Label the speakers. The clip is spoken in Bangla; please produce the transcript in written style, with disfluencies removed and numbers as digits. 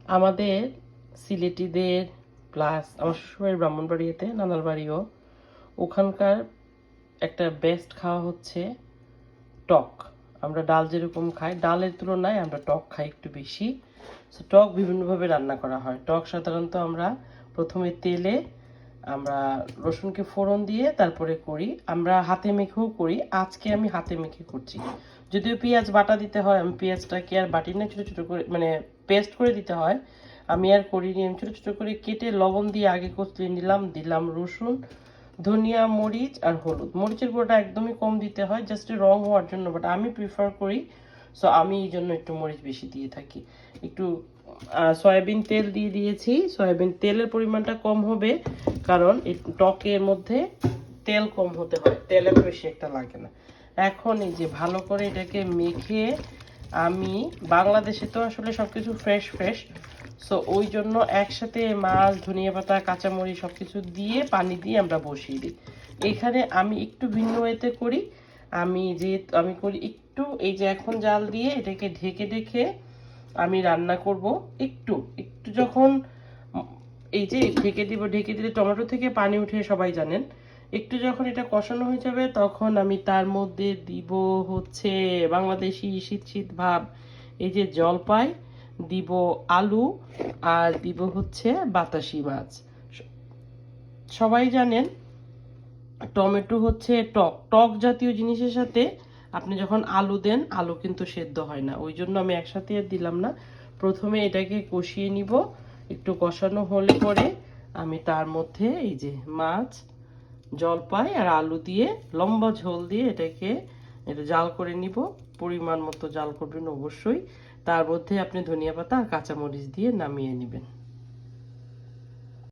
Speaker 1: আমাদের সিলেটিদের প্লাস আমার শ্বশুরবাড়ির ব্রাহ্মণবাড়িয়াতে নানার বাড়িও, ওখানকার একটা বেস্ট খাওয়া হচ্ছে টক। আমরা ডাল যেরকম খাই, ডালের তুলনায় আমরা টক খাই একটু বেশি। সো টক বিভিন্নভাবে রান্না করা হয়। টক সাধারণত আমরা প্রথমে তেলে আমরা রসুনকে ফোড়ন দিয়ে তারপরে করি, আমরা হাতে মেখেও করি। আজকে আমি হাতে মেখে করছি, যদিও পেঁয়াজ বাটা দিতে হয়, আমি পেঁয়াজটাকে আর বাটি না, ছোটো ছোটো করে মানে পেস্ট করে দিতে হয়, আমি আর করিনি। আমি ছোটো ছোটো করে কেটে লবণ দিয়ে আগে কষলিয়ে নিলাম, দিলাম রসুন, ধনিয়া, মরিচ আর হলুদ। মরিচের গুঁড়োটা একদমই কম দিতে হয়, জাস্ট রং হওয়ার জন্য, বাট আমি প্রিফার করি, সো আমি এই জন্য একটু মরিচ বেশি দিয়ে থাকি। একটু সয়াবিন তেল দিয়ে দিয়েছি, সয়াবিন তেলের পরিমাণটা কম হবে, কারণ এই টকের মধ্যে তেল কম হতে হয়, তেল এত বেশি একটা লাগে না। এখন এই যে ভালো করে এটাকে মেখে, আমি বাংলাদেশে তো আসলে সব কিছু ফ্রেশ ফ্রেশ, সো ওই জন্য একসাথে মাছ, ধনিয়া পাতা, কাঁচামরিচ সব কিছু দিয়ে পানি দিয়ে আমরা বসিয়ে দিই। এখানে আমি একটু ভিন্ন ওয়েতে করি। আমি করি একটু, এই যে এখন জাল দিয়ে এটাকে ঢেকে ঢেকে আমি রান্না করব। একটু একটু যখন এই যে ঢেকে দিলে টমেটো থেকে পানি উঠে, সবাই জানেন। একটু যখন এটা কষানো হয়ে যাবে, তখন আমি তার মধ্যে দিব হচ্ছে বাংলাদেশি শীত শীত ভাব, এই যে জলপাই দিব, আলু, আর দিব হচ্ছে বাতাসি মাছ। সবাই জানেন টমেটো হচ্ছে টক টক জাতীয় জিনিসের সাথে আপনি যখন আলু দেন, আলু কিন্তু সেদ্ধ হয় না, ওই জন্য আমি একসাথে আর দিলাম না। প্রথমে এটাকে কষিয়ে নিব, একটু কষানো হলে পরে আমি তার মধ্যে এই যে মাছ, জলপাই আর আলু দিয়ে লম্বা ঝোল দিয়ে এটা জাল করে নিব। পরিমাণ মতো জাল করবেন অবশ্যই। তার মধ্যে আপনি ধনিয়া পাতা আর কাঁচামরিচ দিয়ে নামিয়ে নেবেন।